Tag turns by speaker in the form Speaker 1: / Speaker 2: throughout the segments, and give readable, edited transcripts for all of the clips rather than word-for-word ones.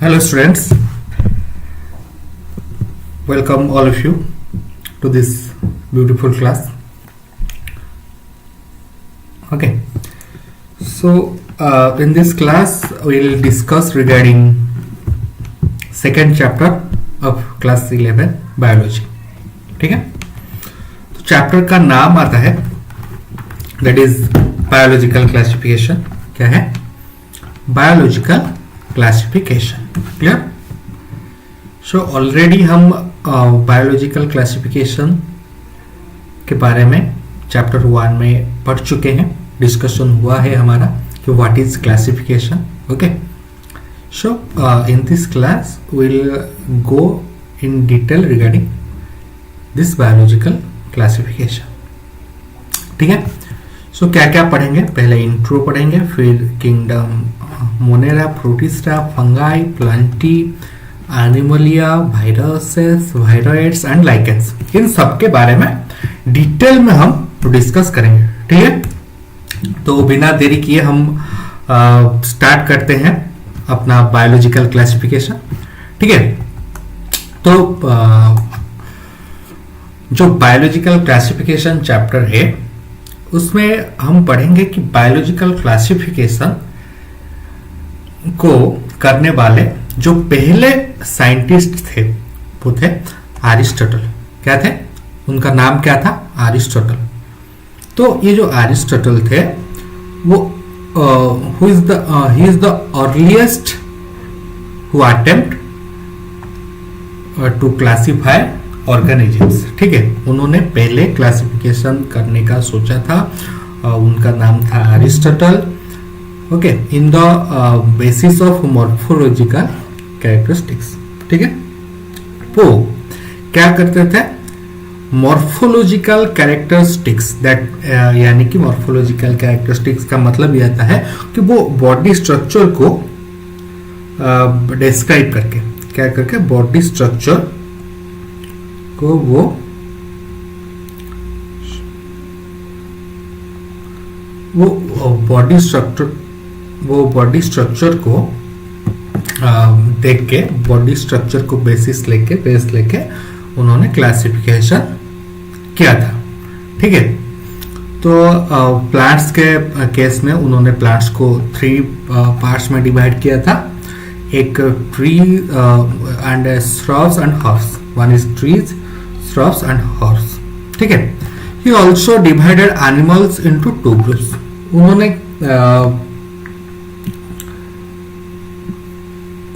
Speaker 1: Hello students, welcome all of you to this beautiful class. Okay, so in this class we will discuss regarding second chapter of class 11 biology. ठीक है, तो chapter का नाम आता है that is biological classification. क्या है? Biological classification. Clear? So already हम बायोलॉजिकल क्लासिफिकेशन के बारे में चैप्टर 1 में पढ़ चुके हैं. डिस्कशन हुआ है हमारा कि what is classification. Okay, so in this class will go in detail regarding this biological classification. ठीक है, सो क्या क्या पढ़ेंगे? पहले इंट्रो पढ़ेंगे, फिर kingdom Monera, Protista, Fungi, Plantae, Animalia, viruses, viroids and lichens. इन सब के बारे में डिटेल में हम डिस्कस करेंगे. ठीक है, तो बिना देरी किए हम स्टार्ट करते हैं अपना बायोलॉजिकल क्लासिफिकेशन. ठीक है, तो जो बायोलॉजिकल क्लासिफिकेशन चैप्टर है उसमें हम पढ़ेंगे कि बायोलॉजिकल क्लासिफिकेशन को करने वाले जो पहले साइंटिस्ट थे वो थे अरिस्टोटल. क्या थे? उनका नाम क्या था? अरिस्टोटल. तो ये जो अरिस्टोटल थे वो he is the earliest who attempt to classify organisms. ठीक है, उन्होंने पहले क्लासिफिकेशन करने का सोचा था. उनका नाम था Aristotle. Okay, in the basis of morphological characteristics. ठीक है, वो क्या करते थे? मॉर्फोलॉजिकल कैरेक्टरिस्टिक्स दैट यानी कि मॉर्फोलॉजिकल कैरेक्टरिस्टिक्स का मतलब यह आता है कि वो बॉडी स्ट्रक्चर को डिस्क्राइब करके, क्या करके, बॉडी स्ट्रक्चर को वो बॉडी स्ट्रक्चर को देख के, बॉडी स्ट्रक्चर को बेस लेके उन्होंने क्लासिफिकेशन किया था. ठीक है, तो प्लांट्स के केस में उन्होंने प्लांट्स को 3 पार्ट्स में डिवाइड किया था. एक tree and shrubs and herbs. One is trees, shrubs and herbs. ठीक है, he also divided animals into 2 groups.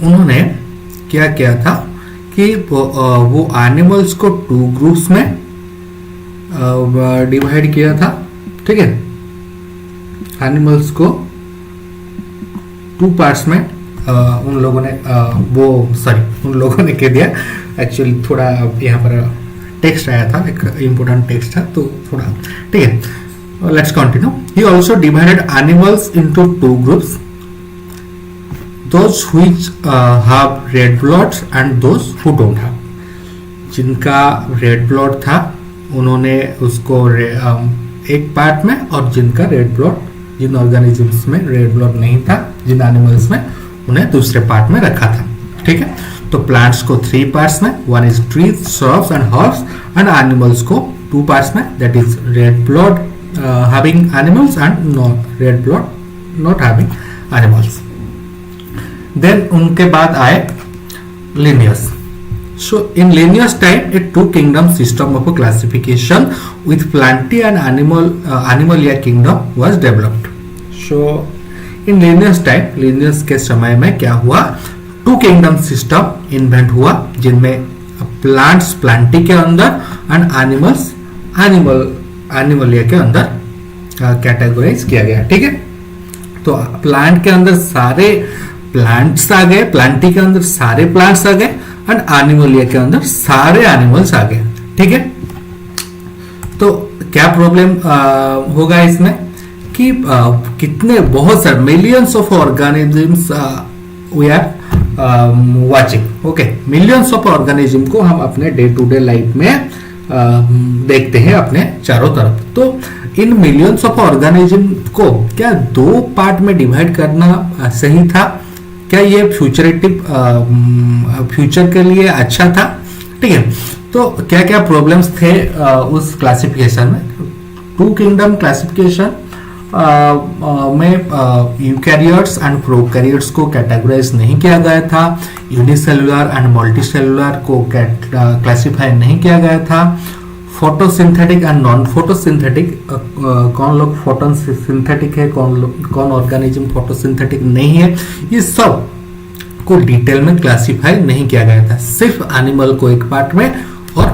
Speaker 1: उन्होंने क्या किया था कि वो एनिमल्स को 2 ग्रुप्स में डिवाइड किया था. ठीक है, एनिमल्स को 2 पार्ट्स में उन लोगों ने कह दिया. एक्चुअली थोड़ा यहाँ पर टेक्स्ट आया था, एक इम्पोर्टेंट टेक्स्ट था, तो थोड़ा. ठीक है, let's continue. He also divided animals into 2 groups, those which have red blood and those who don't have. जिनका रेड ब्लड था उन्होंने उसको एक पार्ट में, और जिनका रेड ब्लड, जिन ऑर्गेनिजम्स में रेड ब्लड नहीं था, जिन एनिमल्स में, उन्हें दूसरे पार्ट में रखा था. ठीक है, तो प्लांट्स को 3 पार्ट्स में, one is trees, shrubs and herbs, and animals को 2 पार्ट्स में, that is red blood having animals and not red blood not having animals. Then उनके बाद आए Linnaeus. So in Linnaeus time a 2 kingdom system of classification with plantae and animalia kingdom was developed. So in Linnaeus time, Linnaeus के समय में क्या हुआ? 2 kingdom system invent हुआ, जिनमें प्लांट्स प्लांटी के अंदर एंड एनिमल्स एनिमलिया के अंदर कैटेगराइज किया गया. ठीक है, तो प्लांट के अंदर सारे प्लांट्स आ गए, प्लांटी के अंदर सारे प्लांट्स आ गए, एंड एनिमलिया के अंदर सारे एनिमल्स आ गए. ठीक है, तो क्या प्रॉब्लम होगा इसमें कि कितने, बहुत सारे millions of organisms we are watching. Okay, millions of organism को हम अपने डे टू डे लाइफ में देखते हैं अपने चारों तरफ. तो इन मिलियंस ऑफ ऑर्गेनिज्म को क्या 2 पार्ट में डिवाइड करना सही था क्या ये फ्यूचर के लिए अच्छा था? ठीक है, तो क्या क्या प्रॉब्लम्स थे उस क्लासिफिकेशन में? टू किंगडम क्लासिफिकेशन में यूकैरियोट्स एंड प्रोकैरियोट्स को कैटेगराइज नहीं किया गया था, यूनिसेलुलर एंड मल्टीसेलुलर को क्लासिफाई नहीं किया गया था, फोटोसिंथेटिक एंड नॉन फोटोसिंथेटिक, कौन लोग फोटोसिंथेटिक है, कौन ऑर्गेनिज्म फोटोसिंथेटिक नहीं है, ये सब को डिटेल में क्लासिफाई नहीं किया गया था। सिर्फ एनिमल को एक पार्ट में और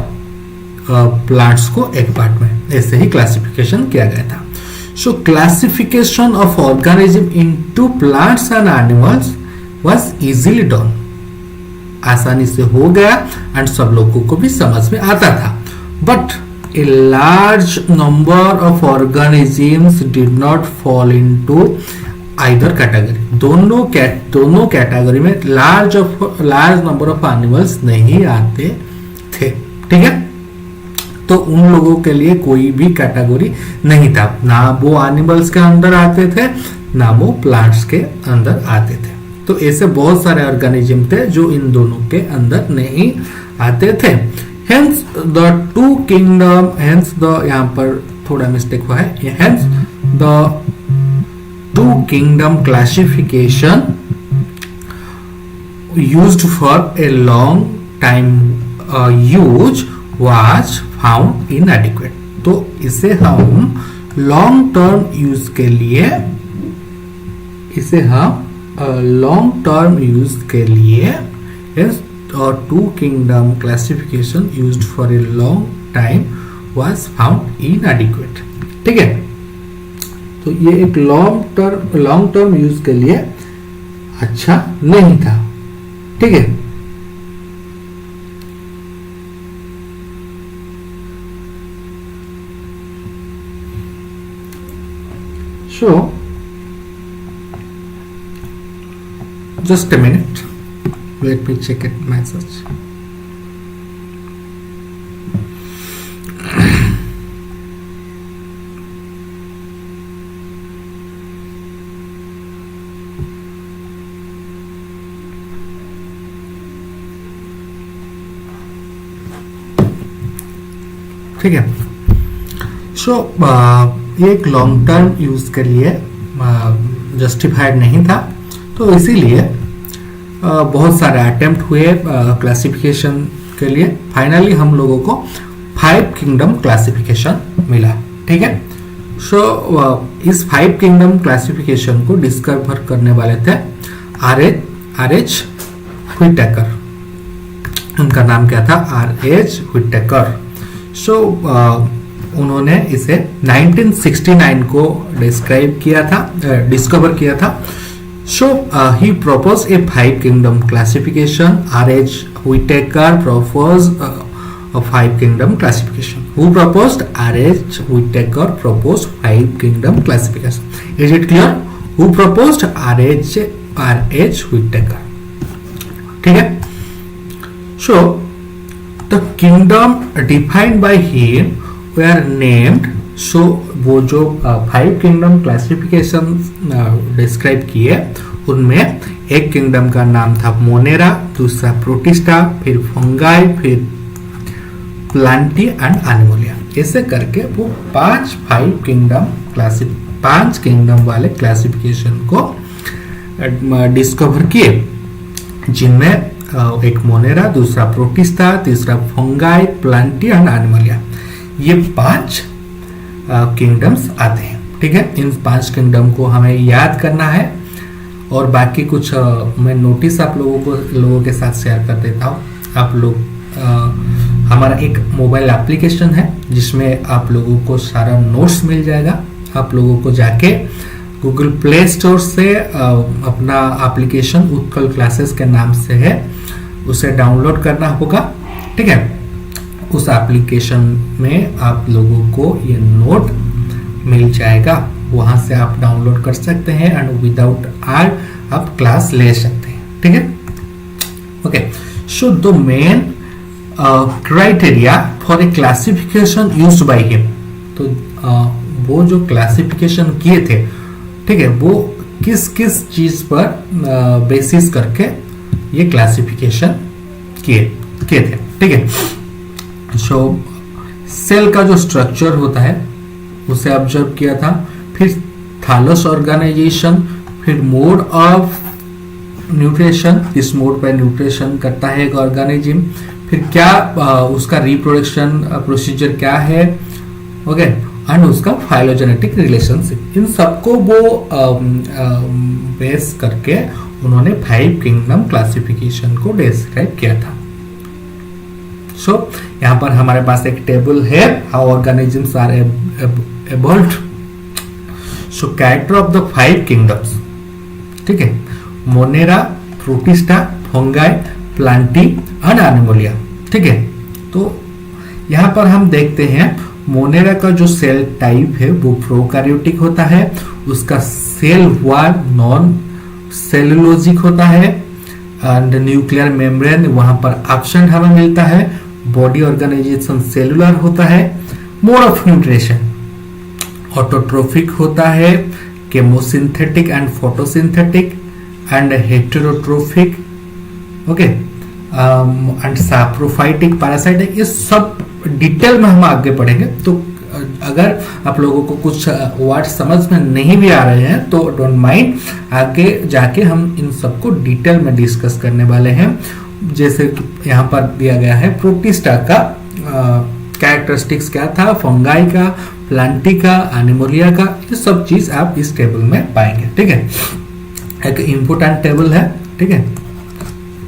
Speaker 1: प्लांट्स को एक पार्ट में, ऐसे ही क्लासिफिकेशन किया गया था। सो classification of organism into plants and animals was easily done, आसानी से हो गया एंड सब लोगों को भी समझ में आता था। But a large number of organisms did not fall into either category. दोनों कैटेगरी में लार्ज नंबर ऑफ एनिमल्स नहीं आते थे। ठीक है, तो उन लोगों के लिए कोई भी कैटेगरी नहीं था, ना वो एनिमल्स के अंदर आते थे ना वो प्लांट्स के अंदर आते थे। तो ऐसे बहुत सारे ऑर्गेनिज्म थे जो इन दोनों के अंदर नहीं आते थे। Hence the two kingdom, hence the, यहाँ पर थोड़ा मिस्टेक हुआ है, hence the two kingdom classification used for a long time use was found inadequate. तो इसे हम लॉन्ग टर्म यूज के लिए, or two kingdom classification used for a long time was found inadequate. ठीक है, तो ये एक लॉन्ग टर्म यूज के लिए अच्छा नहीं था। ठीक है, so just a minute, let me check it my search. ठीक है, सो ये एक लॉन्ग टर्म यूज के लिए जस्टिफाइड नहीं था, तो इसीलिए बहुत सारे अटेम्प्ट हुए क्लासिफिकेशन के लिए। फाइनली हम लोगों को 5 किंगडम क्लासिफिकेशन मिला। ठीक है, सो इस 5 किंगडम क्लासिफिकेशन को डिस्कवर करने वाले थे आर.एच. व्हिटेकर। उनका नाम क्या था? आर.एच. व्हिटेकर। सो उन्होंने इसे 1969 को डिस्कवर किया था। So he proposed a 5 kingdom classification. R.H. Whitaker proposed a 5 kingdom classification. Who proposed? R.H. Whitaker proposed 5 kingdom classification. Is it clear? Who proposed? R.H. Whitaker. ठीक है? So the kingdom defined by him were named. सो वो जो 5 kingdom classification describe किए उनमें एक kingdom का नाम था मोनेरा, दूसरा प्रोटिस्टा, फिर फंगाई, फिर प्लांटी एंड एनिमोलिया। ऐसे करके वो 5 किंगडम वाले क्लासिफिकेशन को डिस्कवर किए, जिनमें एक मोनेरा, दूसरा प्रोटिस्टा, तीसरा फंगाई, प्लांटी एंड एनिमोलिया, ये 5 किंगडम्स आते हैं। ठीक है, इन 5 किंगडम को हमें याद करना है और बाकी कुछ मैं नोटिस आप लोगों के साथ शेयर कर देता हूँ। आप लोग हमारा एक मोबाइल एप्लीकेशन है जिसमें आप लोगों को सारा नोट्स मिल जाएगा। आप लोगों को जाके गूगल प्ले स्टोर से अपना एप्लीकेशन उत्कल क्लासेस के नाम से है, उसे डाउनलोड करना होगा। ठीक है, उस एप्लीकेशन में आप लोगों को ये नोट मिल जाएगा, वहां से आप डाउनलोड कर सकते हैं एंड विदाउट एड आप क्लास ले सकते हैं। ठीक है, okay. So the main criteria for a classification used by him, तो वो जो क्लासिफिकेशन किए थे, ठीक है, वो किस किस चीज पर बेसिस करके ये क्लासिफिकेशन किए थे, ठीक है। सो सेल का जो स्ट्रक्चर होता है उसे ऑब्जर्व किया था, फिर थैलस ऑर्गेनाइजेशन, फिर मोड ऑफ न्यूट्रिशन, किस मोड पर न्यूट्रिशन करता है एक ऑर्गेनिज्म, फिर क्या उसका रिप्रोडक्शन प्रोसीजर क्या है, ओके, एंड उसका फाइलोजेनेटिक रिलेशनशिप, इन सबको वो बेस करके उन्होंने 5 किंगडम क्लासिफिकेशन को डिस्क्राइब किया था। सो यहाँ पर हमारे पास एक टेबल है, how organisms are evolved. So character of the 5 kingdoms, ठीक है, Monera, Protista, Fungi, Plantae and Animalia, ठीक है। तो यहाँ पर हम देखते हैं मोनेरा का जो सेल टाइप है वो प्रोकैरियोटिक होता है, उसका सेल वॉल नॉन सेलुलोजिक होता है, एंड न्यूक्लियर मेम्ब्रेन वहां पर एब्सेंट हमें मिलता है, बॉडी ऑर्गेनाइजेशन सेलुलर होता है, मोड ऑफ न्यूट्रिशन ऑटोट्रोफिक होता है, chemosynthetic and photosynthetic and heterotrophic, okay, and saprophytic, parasitic, ये सब डिटेल में हम आगे पढ़ेंगे। तो अगर आप लोगों को कुछ वर्ड समझ में नहीं भी आ रहे हैं तो डोंट माइंड, आगे जाके हम इन सबको डिटेल में डिस्कस करने वाले हैं। जैसे कि यहाँ पर दिया गया है प्रोटिस्टा का कैरेक्टरिस्टिक्स क्या था, फंगाई का, प्लांटी का, एनिमोलिया का, ये सब चीज आप इस टेबल में पाएंगे, ठीक है। एक इम्पोर्टेंट टेबल है, ठीक है।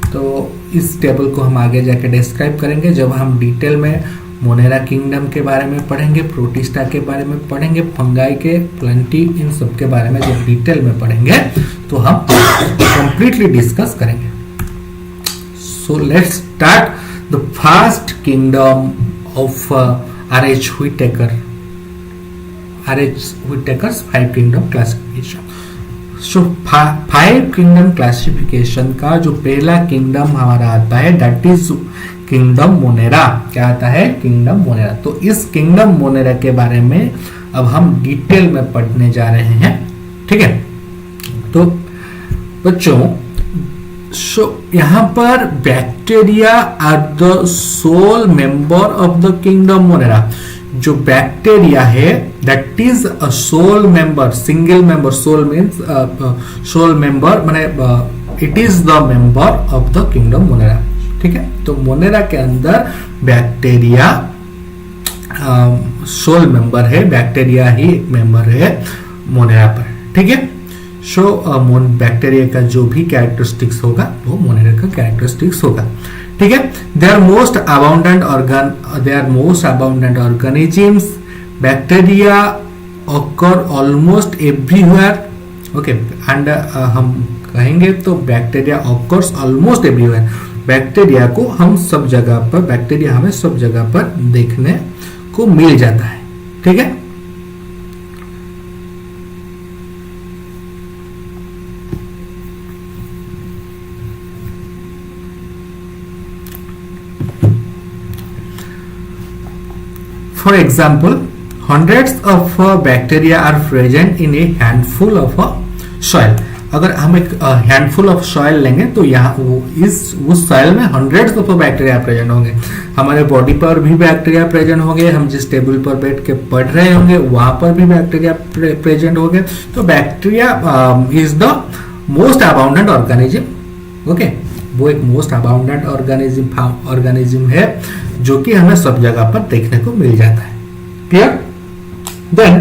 Speaker 1: तो इस टेबल को हम आगे जाके डिस्क्राइब करेंगे जब हम डिटेल में मोनेरा किंगडम के बारे में पढ़ेंगे, प्रोटिस्टा के बारे में पढ़ेंगे, फंगाई के, प्लांटी, इन सब के बारे में जब डिटेल में पढ़ेंगे तो हम कंप्लीटली डिस्कस करेंगे। So let's start the first kingdom of R H. Whittaker, R H. Whittaker's 5 kingdom classification. So 5 kingdom classification का जो पहला किंगडम हमारा आता है दैट इज किंगडम मोनेरा। क्या आता है? Kingdom Monera. तो इस किंगडम मोनेरा के बारे में अब हम डिटेल में पढ़ने जा रहे हैं, ठीक है। तो बच्चों, यहाँ पर bacteria are the sole member of the kingdom Monera. जो बैक्टीरिया है that is a sole member, single member, sole means sole member माने it is the member of the kingdom Monera, ठीक है। तो मोनेरा के अंदर बैक्टीरिया सोल मेंबर है, bacteria ही एक मेंबर है मोनेरा पर, ठीक है। सो बैक्टीरिया का जो भी कैरेक्टरिस्टिक्स होगा वो मोनेरा का कैरेक्टरिस्टिक्स होगा, ठीक है। They are most abundant organisms, bacteria occur almost everywhere, okay, and हम कहेंगे तो bacteria occurs almost everywhere. Bacteria को हम सब जगह पर, बैक्टीरिया हमें सब जगह पर देखने को मिल जाता है, ठीक है। For example, hundreds of bacteria are present in a handful of soil. अगर हम एक हैंडफुल ऑफ सॉइल लेंगे तो यहाँ उस सॉइल में हंड्रेड्स ऑफ बैक्टीरिया प्रेजेंट होंगे। हमारे बॉडी पर भी बैक्टीरिया प्रेजेंट होंगे, हम जिस टेबल पर बैठ के पढ़ रहे होंगे वहां पर भी बैक्टीरिया प्रेजेंट होंगे। तो bacteria is the most abundant organism, okay, वो एक मोस्ट अबाउंडेंट ऑर्गेनिज्म है जो कि हमें सब जगह पर देखने को मिल जाता है, clear. Then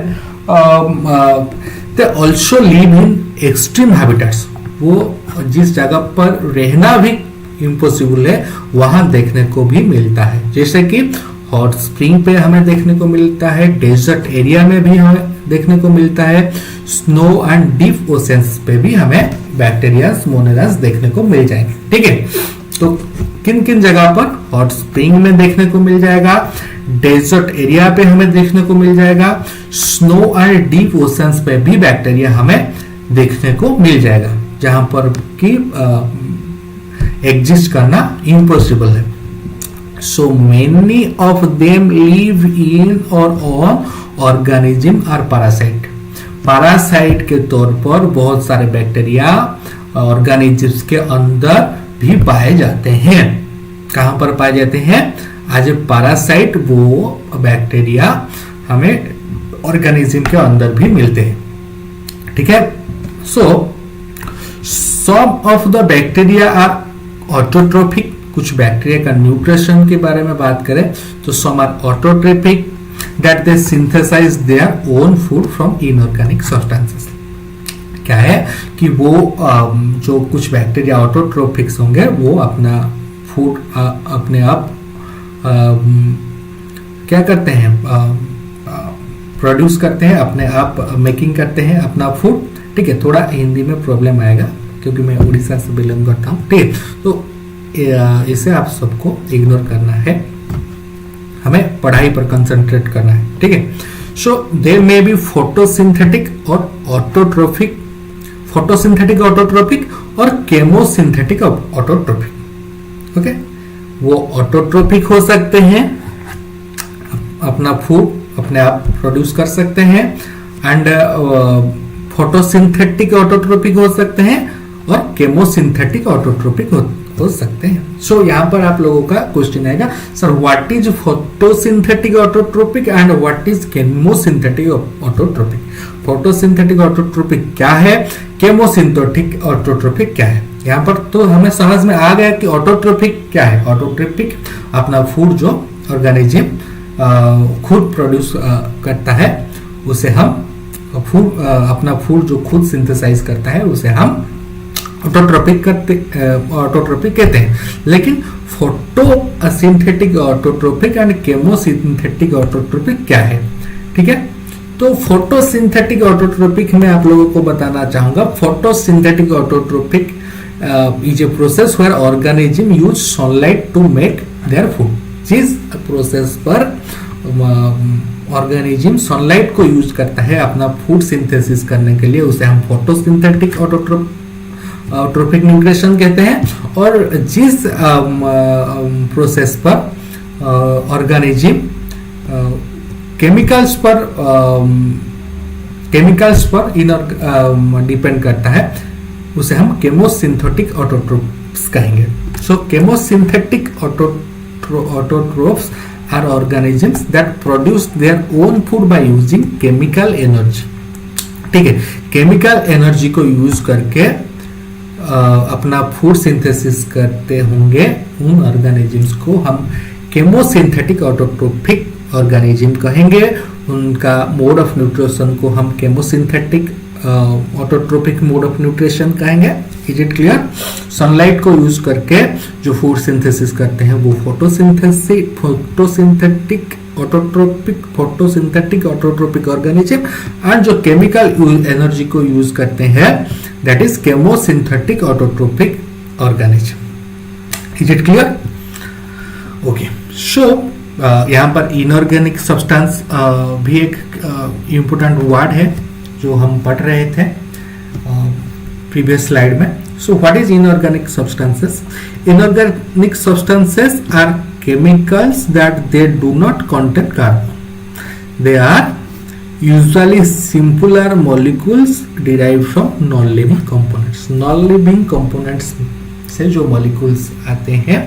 Speaker 1: they also live in extreme habitats. वो जिस जगह पर रहना भी इम्पॉसिबल है वहां देखने को भी मिलता है, जैसे कि हॉट स्प्रिंग पे हमें देखने को मिलता है, डेजर्ट एरिया में भी हमें देखने को मिलता है, स्नो एंड डीप ओशंस पे भी हमें बैक्टीरियाज मोनेरास देखने को मिल जाएंगे, ठीक है। तो किन किन जगह पर? हॉट स्प्रिंग में देखने को मिल जाएगा, डेजर्ट एरिया पे हमें देखने को मिल जाएगा, स्नो एंड डीप ओशंस पे भी बैक्टीरिया हमें देखने को मिल जाएगा, जहां पर कि एग्जिस्ट करना इम्पॉसिबल है। So many of them live in और on organism are parasite. Parasite के तौर पर बहुत सारे बैक्टीरिया ऑर्गेनिजम्स के अंदर भी पाए जाते हैं। कहां पर पाए जाते हैं? एज ए पैरासाइट वो बैक्टीरिया हमें ऑर्गेनिज्म के अंदर भी मिलते हैं। ठीक है। So some of the bacteria are autotrophic. कुछ बैक्टीरिया का न्यूट्रिशन के बारे में बात करें तो some are autotrophic that they synthesize their own food from inorganic substances. क्या है कि वो जो कुछ बैक्टीरिया ऑटोट्रोफिक्स होंगे वो अपना फूड अपने आप क्या करते हैं, प्रोड्यूस करते हैं, अपने आप मेकिंग करते हैं अपना फूड। ठीक है। थोड़ा हिंदी में प्रॉब्लम आएगा क्योंकि मैं उड़ीसा से बिलोंग करता हूँ। ठीक है। तो इसे आप सबको इग्नोर करना है, हमें पढ़ाई पर कंसंट्रेट करना है। ठीक है। सो दे मे बी फोटोसिंथेटिक और ऑटोट्रोफिक, फोटोसिंथेटिक ऑटोट्रोपिक और केमोसिंथेटिक ऑटोट्रोपिक। ओके। वो ऑटोट्रोपिक हो सकते हैं, अपना फूड अपने आप प्रोड्यूस कर सकते हैं, एंड फोटोसिंथेटिक ऑटोट्रोपिक हो सकते हैं और केमोसिंथेटिक ऑटोट्रोपिक हो सकते हैं। सो यहाँ पर आप लोगों का क्वेश्चन आएगा, sir what is photosynthetic autotrophic and what is chemosynthetic autotrophic. Photosynthetic autotrophic क्या है, केमोसिंथेटिक ऑटोट्रोपिक क्या है। यहाँ पर तो हमें समझ में आ गया कि ऑटोट्रोपिक क्या है। ऑटोट्रोपिक अपना फूड जो ऑर्गेनिज्म खुद प्रोड्यूस करता है उसे हम फूड, अपना फूड जो खुद सिंथेसाइज करता है उसे हम ऑटोट्रोपिक कहते हैं। लेकिन photosynthetic autotrophic and chemosynthetic autotrophic क्या है। ठीक है। तो फोटोसिंथेटिक ऑटोट्रोपिक में आप लोगों को बताना चाहूंगा, photosynthetic autotrophic is a process where organism use sunlight to make their food. जिस प्रोसेस पर ऑर्गेनिज्म सनलाइट को यूज करता है अपना फूड सिंथेसिस करने के लिए उसे हम फोटोसिंथेटिक ऑटोट्रोपिक न्यूट्रिशन कहते हैं। और जिस प्रोसेस पर ऑर्गेनिज्म केमिकल्स पर डिपेंड करता है उसे हम केमोसिंथेटिक ऑटोट्रोप्स कहेंगे। So chemosynthetic autotrophs are organisms that produce their own food by using chemical energy. ठीक है। केमिकल एनर्जी को यूज करके अपना फूड सिंथेसिस करते होंगे उन ऑर्गेनिजम्स को हम केमोसिंथेटिक ऑटोट्रोपिक ऑर्गेनिज्म कहेंगे। उनका मोड ऑफ न्यूट्रिशन को हम chemosynthetic autotrophic mode of nutrition कहेंगे। Is it clear. सनलाइट को यूज करके जो फूड सिंथेसिस करते हैं वो फोटोसिंथेटिक ऑटोट्रोपिक ऑर्गेनिज्म, एंड जो केमिकल एनर्जी को यूज करते हैं that is chemosynthetic autotrophic organism. Is it clear. Okay. So यहाँ पर इनऑर्गेनिक सब्सटेंस भी एक इम्पोर्टेंट वर्ड है जो हम पढ़ रहे थे प्रीवियस स्लाइड में। So what is inorganic substances. Inorganic substances are chemicals that they do not contain carbon. They are usually simpler molecules derived from non-living components. Non-living components से जो molecules आते हैं,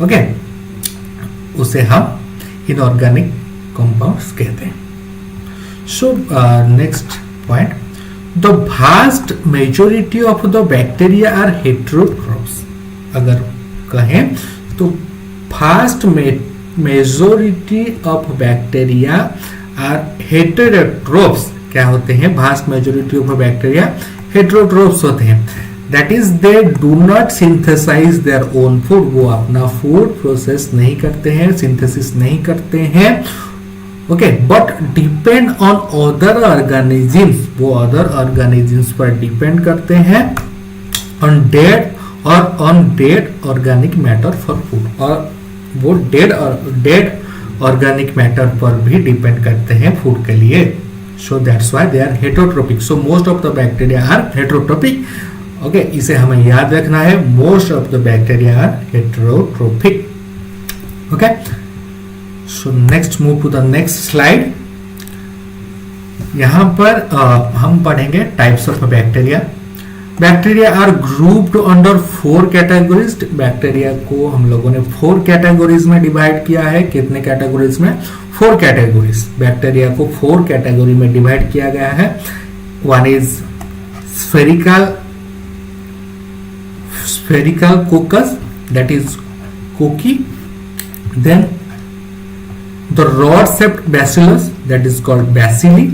Speaker 1: okay, उसे हम inorganic compounds कहते हैं. So next point, the vast majority of the bacteria are heterotrophs. अगर कहें तो vast majority of bacteria are heterotrophs. क्या होते हैं? vast majority of bacteria heterotrophs होते हैं. That is they do not synthesize their own food. वो अपना food process नहीं करते हैं, synthesis नहीं करते हैं. Okay, but depend on other organisms. वो other organisms पर depend करते हैं on dead organic matter for food. और वो डेड ऑर्गेनिक मैटर पर भी डिपेंड करते हैं फूड के लिए. So that's why they are heterotrophic. So most of the bacteria are heterotrophic. Okay, इसे हमें याद रखना है. Most of the bacteria are heterotrophic. Okay, so next move to the next slide. यहाँ पर हम पढ़ेंगे types of bacteria. Bacteria are grouped under 4 categories. Bacteria को हम लोगों ने 4 कैटेगरीज में डिवाइड किया है। कितने कैटेगरीज में? 4 कैटेगरीज। बैक्टीरिया को 4 कैटेगरी में डिवाइड किया गया है। One is spherical coccus, that is कोकी। then the rod shaped bacillus, that is called bacilli,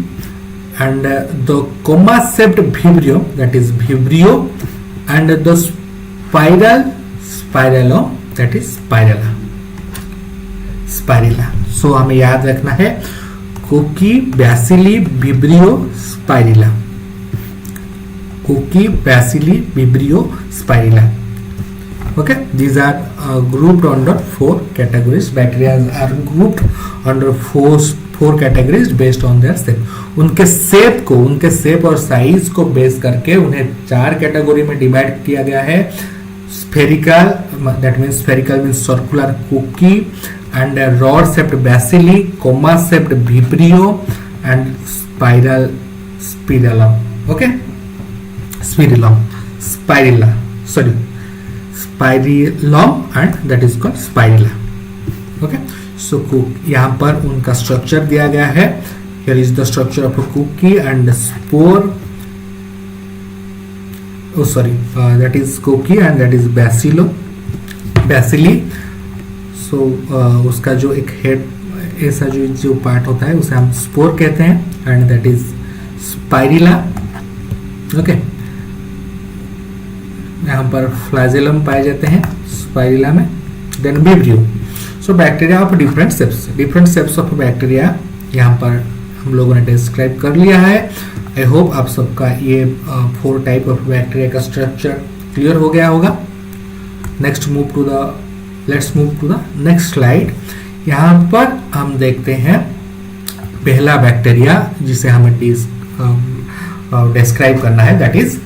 Speaker 1: and the comma shaped vibrio, that is vibrio, and the spirillum, that is spirilla। so हमें याद रखना है कोकी, bacilli, vibrio, spirilla. कोकी, bacilli, vibrio, spirilla. Okay, these are grouped under 4 categories. Bacteria are grouped under 4 categories based on their shape. उनके shape और size को base करके उन्हें 4 कैटेगरी में डिवाइड किया गया है। Spherical, that means spherical means circular कोकी, and rod shaped bacilli, comma shaped vibrio, and spirillum. Okay, spirillum and that is called spirilla। okay, so यहाँ पर उनका स्ट्रक्चर दिया गया है। here is the structure of a cookie and spore, that is cookie and that is bacilli। so उसका जो एक head ऐसा जो पार्ट होता है उसे हम स्पोर कहते हैं, and that is spirilla। okay, यहाँ पर फ्लैजेलम पाए जाते हैं स्पाइरिला में। Then vibrio. So bacteria of different shapes of bacteria यहाँ पर हम लोगों ने डिस्क्राइब कर लिया है। आई होप आप सबका ये 4 टाइप ऑफ बैक्टीरिया का स्ट्रक्चर क्लियर हो गया होगा। Let's move to the next slide. यहाँ पर हम देखते हैं पहला बैक्टीरिया जिसे हमें डिस्क्राइब करना है, that is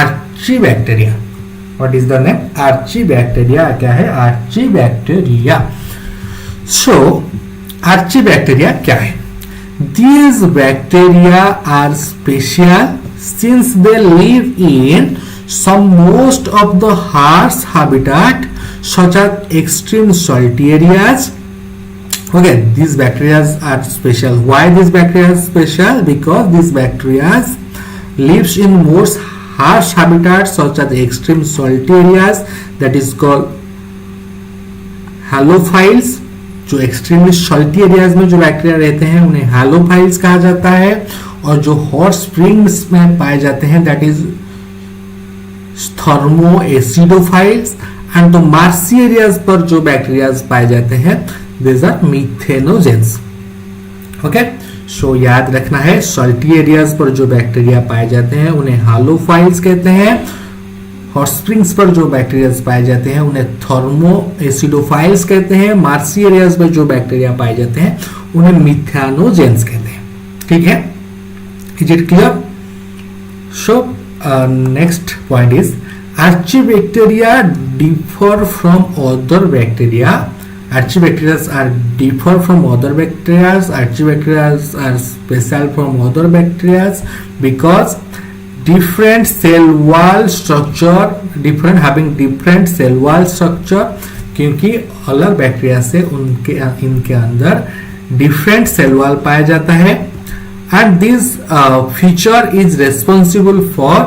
Speaker 1: archaebacteria. What is the name? Archaebacteria. क्या है? आर्चीबैक्टीरिया। So आर्चीबैक्टीरिया क्या है? These bacteria are special since they live in some most of the harsh habitat such as extreme salty areas. Okay, these bacteria are special. Why these bacteria are special? Because these bacteria lives in most harsh habitats such as extreme salty areas, that is called halophiles। जो extremely salty areas में जो bacteria रहते हैं उन्हें halophiles कहा जाता है, और जो हॉट स्प्रिंग्स में पाए जाते हैं दैट इज थर्मोएसिडोफाइल्स। एंड तो मार्सी एरियाज पर जो बैक्टीरिया पाए जाते हैं दिस आर मीथेनोजेंस। ओके, सो याद रखना है सॉल्टी एरियाज पर जो बैक्टीरिया पाए जाते हैं उन्हें हालोफाइल्स कहते हैं। हॉट स्प्रिंग्स पर जो बैक्टीरिया पाए जाते हैं उन्हें थर्मोएसिडोफाइल्स कहते हैं। मार्सी एरियाज में जो बैक्टीरिया पाए जाते हैं उन्हें मिथेनोजेंस कहते हैं। ठीक है, is it clear? So next point is archaebacteria differ from other bacteria. Archibacteria are differ from other bacteria. Archibacteria are special from other bacteria because different cell wall structure, having different cell wall structure, क्योंकि अलग bacteria से इनके अंदर different cell wall पाया जाता है। and this feature is responsible for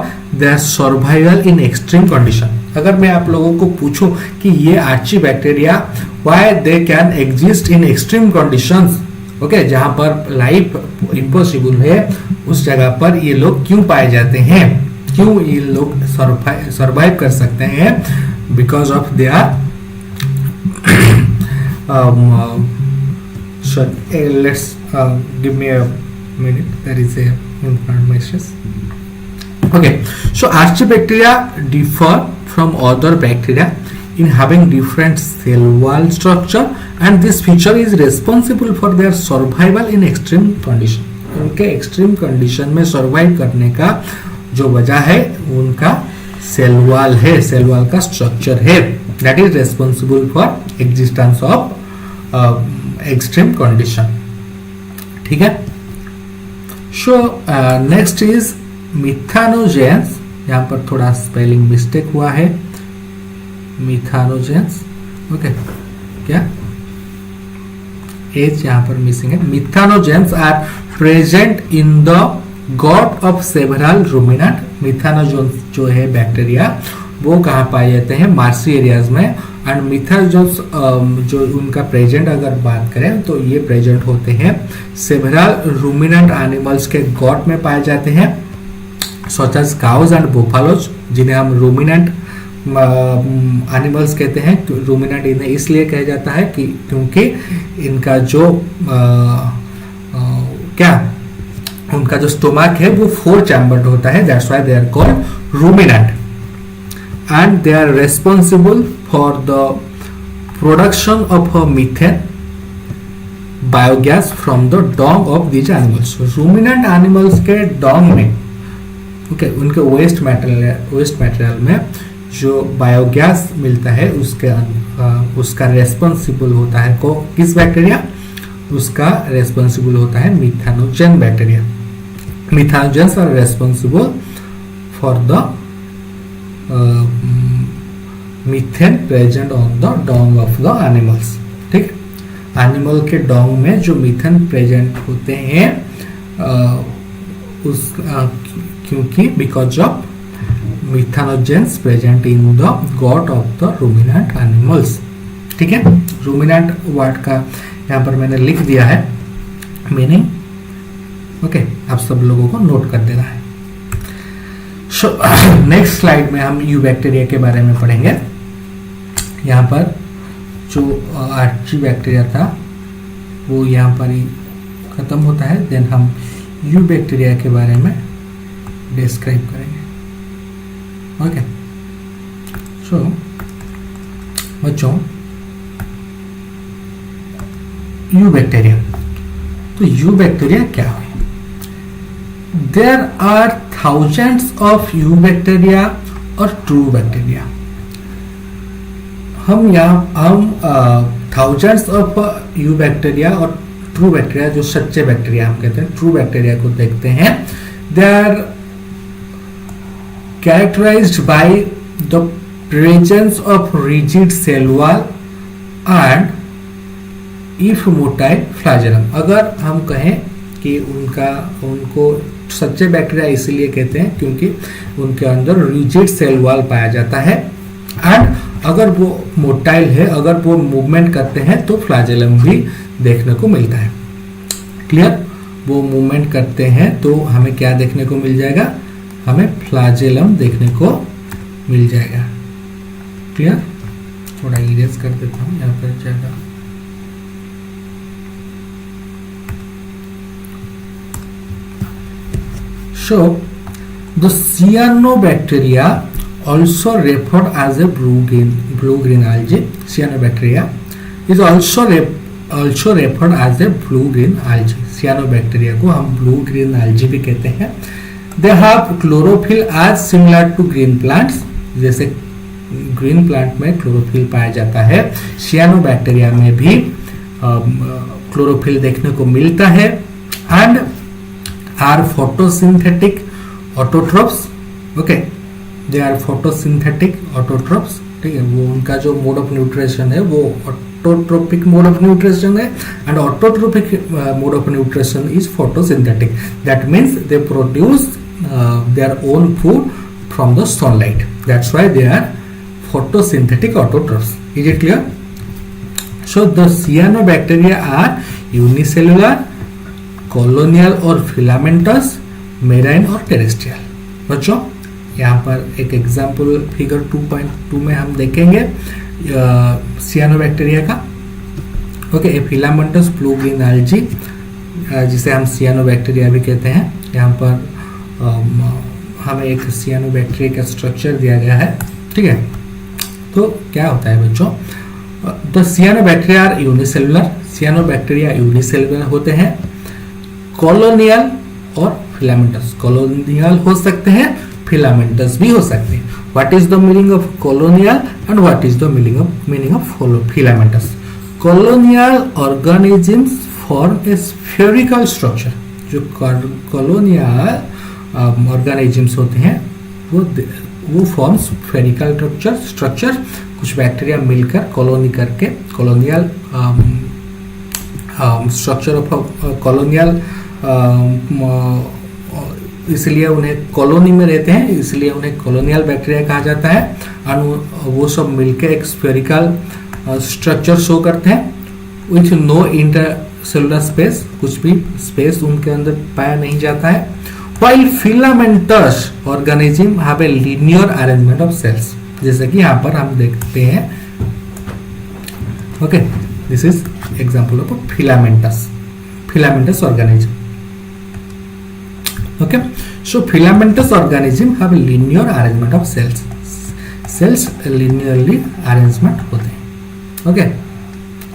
Speaker 1: their survival in extreme condition। अगर मैं आप लोगों को पूछूं कि ये आर्चीबैक्टीरिया why they can exist in extreme conditions, okay, जहां पर लाइफ इम्पॉसिबल है उस जगह पर ये लोग क्यों पाए जाते हैं, क्यों ये लोग सर्वाइव कर सकते हैं? Because of they are let's give me a minute, there is a information. Okay, so archibacteria differ from other bacteria in having different cell wall structure and this feature is responsible for their survival in extreme condition। उनके extreme condition में survive करने का जो वजह है उनका cell wall है, cell wall का structure है, that is responsible for existence of extreme condition। ठीक है, सो नेक्स्ट इज मिथानोजेंस। यहाँ पर थोड़ा स्पेलिंग मिस्टेक हुआ है, मिथानोजेंस। ओके, क्या एज यहाँ पर मिसिंग है। Methanogens are present in the gut of several ruminant. Methanogens जो है बैक्टीरिया वो कहाँ पाए जाते हैं, मार्सी एरियाज में। एंड मिथानोजेंस जो उनका प्रेजेंट अगर बात करें तो ये प्रेजेंट होते हैं सेवरल रूमिनेंट एनिमल्स के गॉट में पाए जाते हैं, सच एज काउज एंड बुफालोज, जिन्हें हम रूमिनेंट एनिमल्स कहते हैं। रूमिनेंट इन्हें इसलिए कहा जाता है कि क्योंकि इनका जो क्या उनका जो स्टोमक है वो 4 चैम्बर्ड होता है, that's why they are called ruminant. And they are responsible for the production of methane biogas from the dung of these animals. Ruminant animals के डॉन्ग में उनके वेस्ट मटेरियल में जो बायोगैस मिलता है उसका रेस्पॉन्सिबल होता है किस बैक्टीरिया, उसका रेस्पॉन्सिबल होता है methanogen bacteria. Methanogens are responsible for the methane present on the dung of the animals. ठीक है, एनिमल के डोंग में जो मीथेन प्रेजेंट होते हैं क्योंकि because of methanogens present in the gut of the ruminant animals. ठीक है, रूमिनेंट वर्ड का यहाँ पर मैंने लिख दिया है मीनिंग। ओके, आप सब लोगों को नोट कर देना है। नेक्स्ट स्लाइड में हम यू बैक्टीरिया के बारे में पढ़ेंगे। यहाँ पर जो आर्ची बैक्टीरिया था वो यहाँ पर ही खत्म होता है, देन हम यू बैक्टीरिया के बारे में डिस्क्राइब करेंगे। ओके, सो बच्चों यू बैक्टीरिया, तो यू बैक्टीरिया क्या है? There are thousands of eubacteria और ट्रू बैक्टीरिया। हम थाउजेंड्स ऑफ यू बैक्टीरिया और ट्रू बैक्टीरिया, जो सच्चे बैक्टीरिया हम कहते हैं, ट्रू बैक्टीरिया को देखते हैं। They are characterized by the presence of rigid cell wall and if motile flagellum। अगर हम कहें कि उनको सच्चे बैक्टीरिया इसलिए कहते हैं क्योंकि उनके अंदर रिजिड सेल वॉल पाया जाता है, एंड अगर वो मोटाइल है, अगर वो मूवमेंट करते हैं तो फ्लैजेलम भी देखने को मिलता है। क्लियर, वो मूवमेंट करते हैं तो हमें क्या देखने को मिल जाएगा, हमें फ्लैजेलम देखने को मिल जाएगा। क्लियर, थोड़ा इरेज कर देता हूं यहाँ पर ज्यादा। So the cyanobacteria also referred as a blue-green algae. Cyanobacteria is also referred as a blue-green algae. Cyanobacteria को हम blue-green algae भी कहते हैं। They have chlorophyll as similar to green plants. जैसे ग्रीन प्लांट में क्लोरोफिल पाया जाता है, सियानोबैक्टीरिया में भी क्लोरोफिल देखने को मिलता है। And are photosynthetic autotrophs. Okay, they are photosynthetic autotrophs. ठीक है, वो उनका जो मोड ऑफ न्यूट्रिशन है वो ऑटोट्रोपिक मोड ऑफ न्यूट्रिशन है, and autotrophic mode of nutrition is photosynthetic. That means they produce their own food from the sunlight, that's why they are photosynthetic autotrophs. Is it clear? So the cyanobacteria are unicellular, colonial और filamentous, marine और terrestrial. बच्चों यहाँ पर एक example figure 2.2 में हम देखेंगे सियानोबैक्टीरिया का। Okay, filamentous blue green algae जिसे हम सियानोबैक्टीरिया भी कहते हैं। यहाँ पर हमें एक सियानोबैक्टीरिया का स्ट्रक्चर दिया गया है। ठीक है, तो क्या होता है बच्चों, the cyanobacteria are unicellular. Cyanobacteria unicellular होते हैं, कॉलोनियल और फिलामेंटस। कॉलोनियल हो सकते हैं, फिलामेंटस भी हो सकते हैं। What is the meaning of colonial and what is the meaning of filamentous? Colonial organisms form A spherical structure. जो कॉलोनियल ऑर्गेनिजम्स होते हैं वो फॉर्म स्फेरिकल स्ट्रक्चर। कुछ बैक्टीरिया मिलकर कॉलोनी करके कॉलोनियल स्ट्रक्चर ऑफ कॉलोनियल, इसलिए उन्हें कॉलोनी में रहते हैं, इसलिए उन्हें कॉलोनियल बैक्टीरिया कहा जाता है। और वो सब मिलकर एक स्फेरिकल स्ट्रक्चर शो करते हैं विथ नो इंटरसेलुलर स्पेस, कुछ भी स्पेस उनके अंदर पाया नहीं जाता है। While filamentous organism have a linear arrangement of cells, जैसे कि यहाँ पर हम देखते हैं। Okay, this is example of filamentous organism. Okay, so filamentous organism have a linear arrangement of cells. Cells linearly arrangement होते हैं। Okay,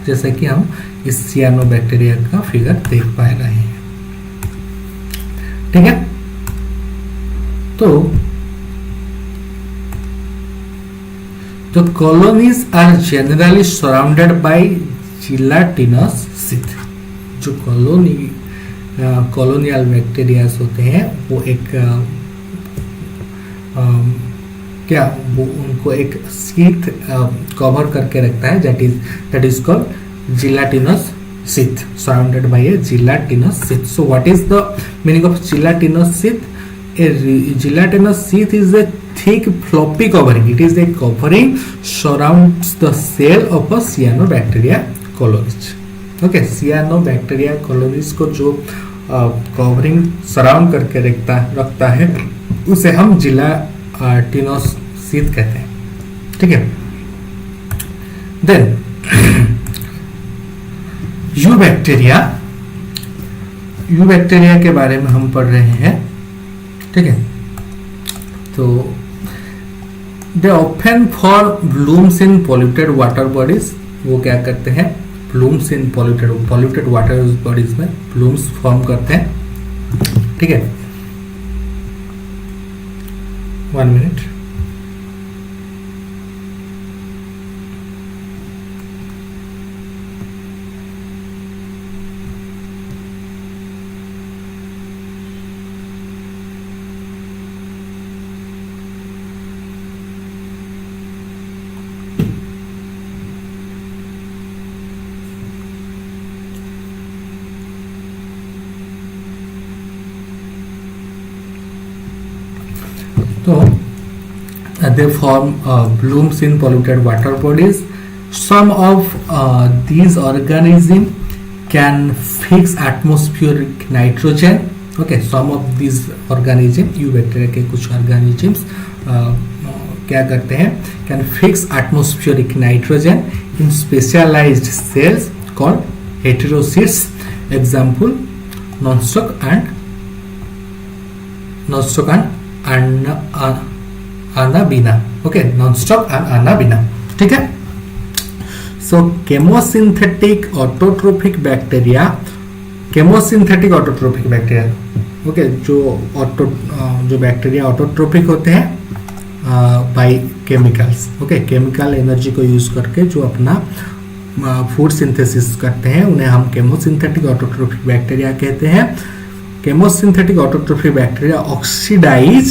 Speaker 1: जैसे कि हम इस सियानोबैक्टीरिया का फिगर देख पा रहे हैं। ठीक है, तो the colonies are generally surrounded by gelatinous sheath। जो कॉलोनियल बैक्टीरियाज होते हैं वो एक वो उनको एक शीथ कवर करके रखता है, that is called gelatinous sheath, surrounded by a gelatinous sheath. So what is the meaning of gelatinous sheath? A gelatinous sheath is a thick floppy covering. It is a covering surrounds the cell of a cyanobacteria colonies. Okay, cyanobacteria colonies को जो covering surround करके रखता है उसे हम जिलाटिनस sheath कहते हैं। ठीक है, देन यूबैक्टीरिया के बारे में हम पढ़ रहे हैं। ठीक है, तो they often form blooms in polluted water bodies. वो क्या करते हैं? Blooms in polluted water bodies में ब्लूम्स फॉर्म करते हैं। ठीक है, 1 minute. So they form blooms in polluted water bodies. Some of these organisms can fix atmospheric nitrogen. Okay, some of these organisms, eubacteria के कुछ organisms क्या करते हैं? Can fix atmospheric nitrogen in specialized cells called heterocytes. Example, Nostoc and Anabina. Okay, Nostoc and Anabina. ठीक है, so chemosynthetic autotrophic bacteria, okay, जो bacteria autotrophic होते हैं by chemicals. Okay, chemical energy को यूज करके जो अपना फूड सिंथेसिस करते हैं उन्हें हम केमोसिंथेटिक ऑटोट्रोफिक बैक्टीरिया कहते हैं। Chemosynthetic autotrophic bacteria oxidize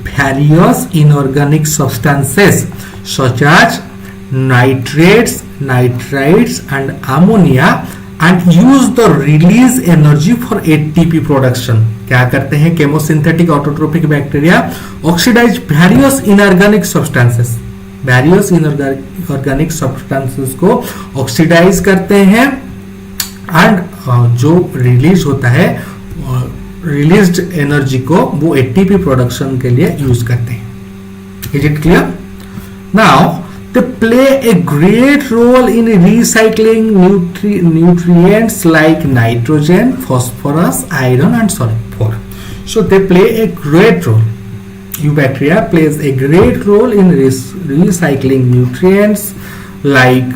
Speaker 1: various inorganic substances such as nitrates, nitrites and ammonia and use the release energy for ATP production. क्या करते हैं chemosynthetic autotrophic bacteria? Oxidize various inorganic substances को oxidize करते हैं and जो release होता है released energy को वो एटीपी प्रोडक्शन के लिए यूज करते हैं। Is it clear? Now they play a great role in recycling nutrients like nitrogen, phosphorus, iron and sulphur. So they play a great role, eubacteria plays a great role in recycling nutrients like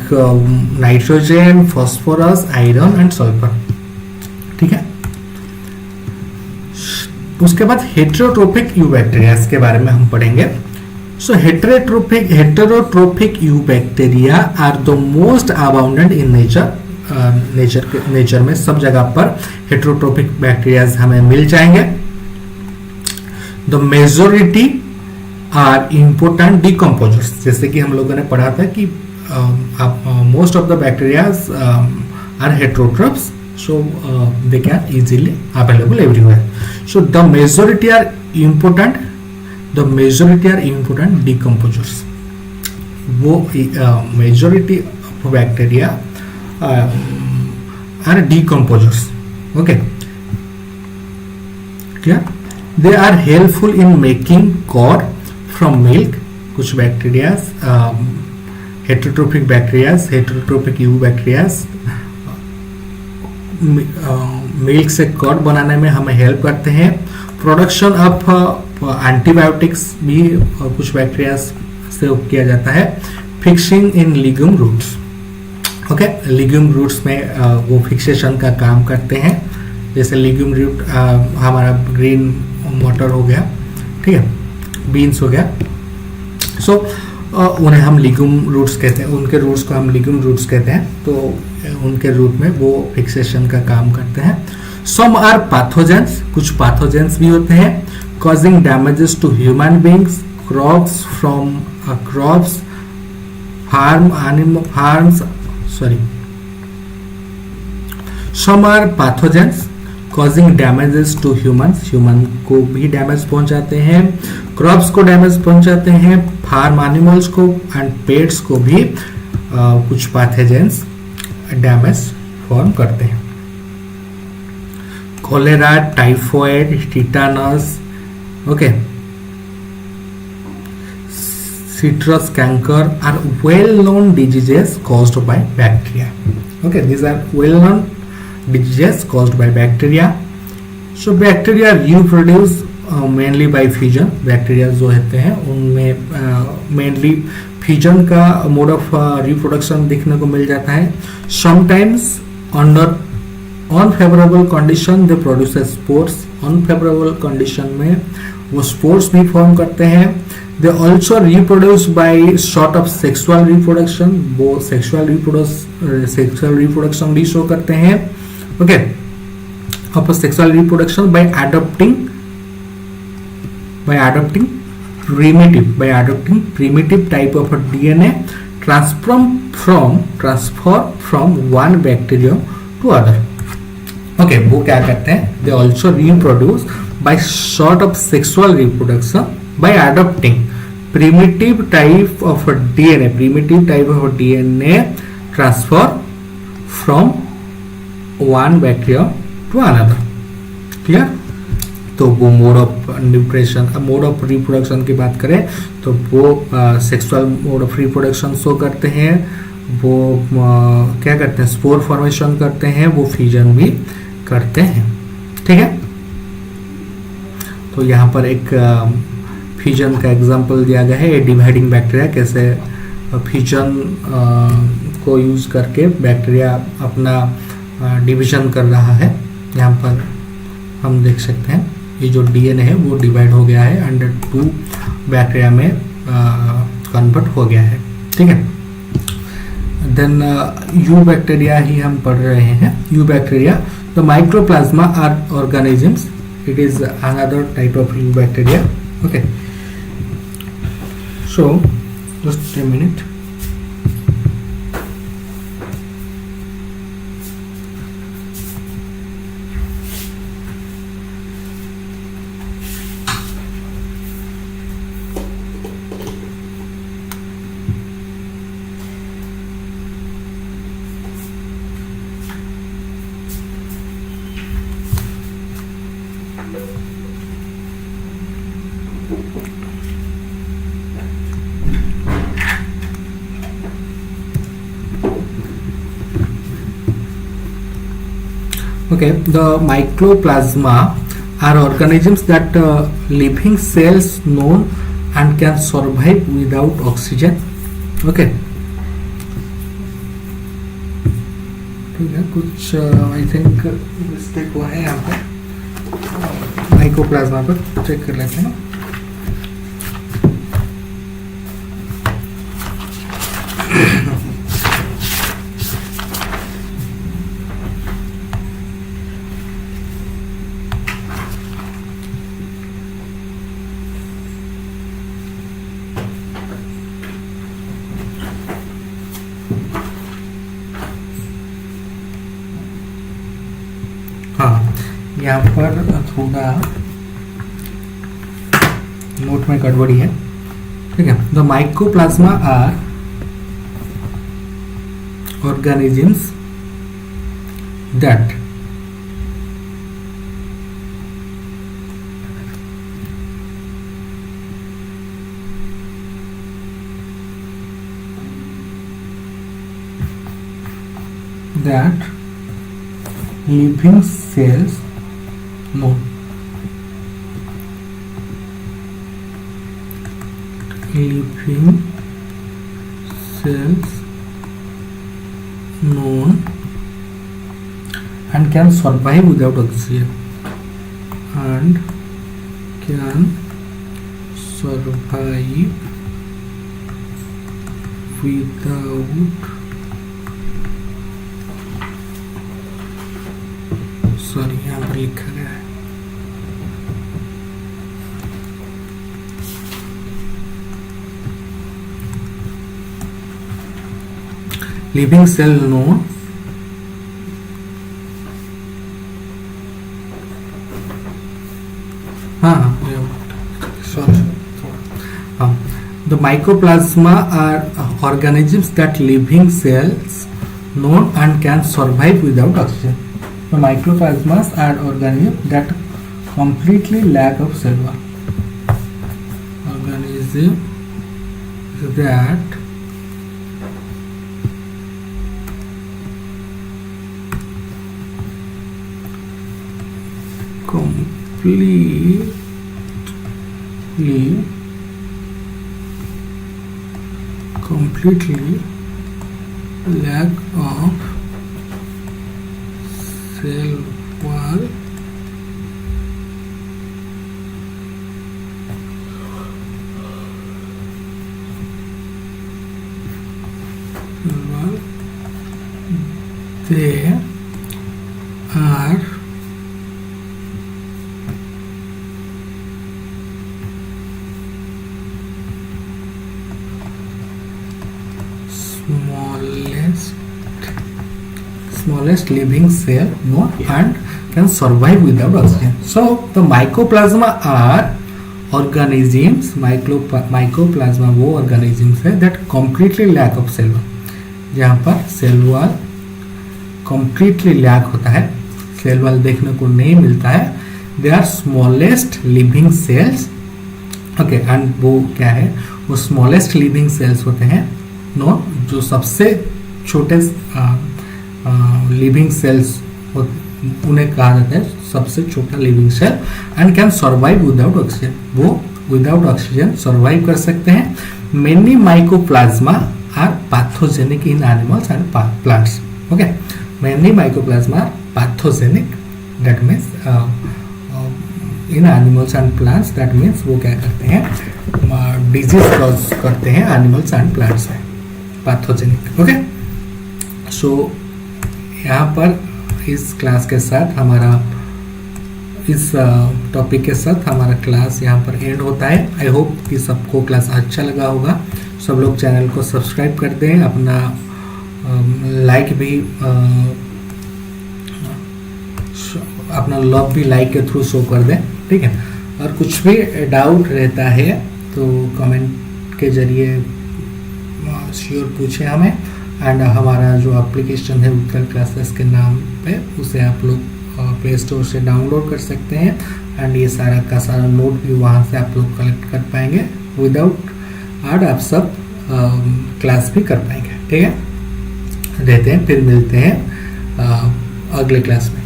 Speaker 1: nitrogen, phosphorus, iron and sulphur. ठीक है, उसके बाद heterotrophic eubacteria के बारे में हम पढ़ेंगे। So heterotrophic eubacteria are the most abundant in nature nature में सब जगह पर हेट्रोट्रोपिक बैक्टीरियाज हमें मिल जाएंगे। The majority are important decomposers, जैसे कि हम लोगों ने पढ़ा था कि most of the bacterias are heterotrophs, so they can easily available everywhere. So the majority are important decomposers. वो majority of bacteria are decomposers. Okay, clear? They are helpful in making curd from milk. कुछ bacteria, heterotrophic bacteria, heterotrophic eubacteria milk से curd बनाने में हमें help करते हैं। Production of antibiotics भी कुछ बैक्टीरिया से किया जाता है। फिक्सिंग इन legume roots, okay, legume roots में वो फिक्सेशन का काम करते हैं। जैसे लिग्यूम रूट हमारा ग्रीन मटर हो गया, ठीक है, बीन्स हो गया, सो उन्हें हम लिग्यूम रूट्स कहते हैं, उनके रूट्स को हम लिग्यूम रूट्स कहते हैं। तो उनके रूट में वो फिक्सेशन का काम करते हैं। सम आर पाथोजेंस, कुछ पाथोजेंस भी होते हैं। Causing damages to human beings, crops from crops, some are pathogens causing damages to humans, human को भी डैमेज पहुंचाते हैं, क्रॉप्स को डैमेज पहुंचाते हैं, फार्म एनिमल्स को एंड पेट्स को भी कुछ पैथोजेंस डैमेज फॉर्म करते हैं। Cholera, typhoid, tetanus, okay, citrus canker are well known diseases caused by bacteria. Okay, these are well known diseases caused by bacteria. So bacteria reproduce mainly by fission. Bacteria जो होते हैं उनमें mainly fission का mode of reproduction देखने को मिल जाता है. Sometimes under unfavorable condition they produce spores. Unfavorable condition में वो spores भी form करते हैं. They also reproduce by sort of sexual reproduction. वो sexual reproduction भी show करते हैं. Okay. Of sexual reproduction by adopting primitive type of DNA transfer from one bacterium to other. Okay, वो क्या करते हैं? They also reproduce by sort of sexual reproduction by adopting primitive type of DNA transfer from one bacterium to another. Clear? तो वो mode of reproduction की बात करें तो वो sexual mode of reproduction show करते हैं. वो क्या करते हैं? स्पोर फॉर्मेशन करते हैं, वो फ्यूजन भी करते हैं. ठीक है, तो यहाँ पर एक फ्यूजन का एग्जांपल दिया गया है. डिवाइडिंग बैक्टीरिया कैसे फ्यूजन को यूज करके बैक्टीरिया अपना डिवीजन कर रहा है. यहाँ पर हम देख सकते हैं ये जो डीएनए है वो डिवाइड हो गया है, अंडर 2 बैक्टीरिया में कन्वर्ट हो गया है. ठीक है, देन यू बैक्टीरिया ही हम पढ़ रहे हैं. Eubacteria, the mycoplasma are organisms. It is another type of eubacteria. Okay, so just a minute. Okay, the mycoplasma are organisms that living cells known and can survive without oxygen. Okay, ठीक है, कुछ I think mistake हुआ है यहाँ पर. Mycoplasma पर check कर लेते हैं. यहाँ पर थोड़ा नोट में गड़बड़ी है, ठीक है। The mycoplasma are organisms that living cells known living cells known and can survive without oxygen and can survive without sorry यहाँ पर लिखा गया है living cell known the mycoplasma are organisms that living cells known and can survive without oxygen. The mycoplasmas are organisms that completely lack of cell wall. Organism that completely lack of cell wall they are smallest living cell known and can survive without oxygen. So the mycoplasma are organisms, mycoplasma वो organisms है that completely lack of cell wall, जहाँ पर cell wall completely lack होता है, cell wall देखने को नहीं मिलता है. They are smallest living cells, okay, and वो क्या है, वो smallest living cells होते हैं नो, जो सबसे छोटे लिविंग सेल्स उन्हें कहा जाता है सबसे छोटा living cell. And can survive without oxygen, वो विदाउट ऑक्सीजन सर्वाइव कर सकते हैं. Many mycoplasma are pathogenic in animals and plants. Okay, many mycoplasma are pathogenic, that means in animals and plants, that means वो क्या करते हैं, disease cause करते हैं एनिमल्स एंड प्लांट्स में, पैथोजेनिक. ओके, सो यहाँ पर इस क्लास के साथ हमारा, इस टॉपिक के साथ हमारा क्लास यहाँ पर एंड होता है. आई होप कि सबको क्लास अच्छा लगा होगा. सब लोग चैनल को सब्सक्राइब कर दें, अपना लाइक भी, अपना लव भी लाइक के थ्रू शो कर दें, ठीक है. और कुछ भी डाउट रहता है तो कमेंट के जरिए श्योर पूछें हमें. एंड हमारा जो एप्लीकेशन है उत्कल क्लासेस के नाम पे, उसे आप लोग प्ले स्टोर से डाउनलोड कर सकते हैं. एंड ये सारा का सारा नोट भी वहाँ से आप लोग कलेक्ट कर पाएंगे. विदाउट एड आप सब क्लास भी कर पाएंगे, ठीक है. रहते हैं, फिर मिलते हैं अगले क्लास में.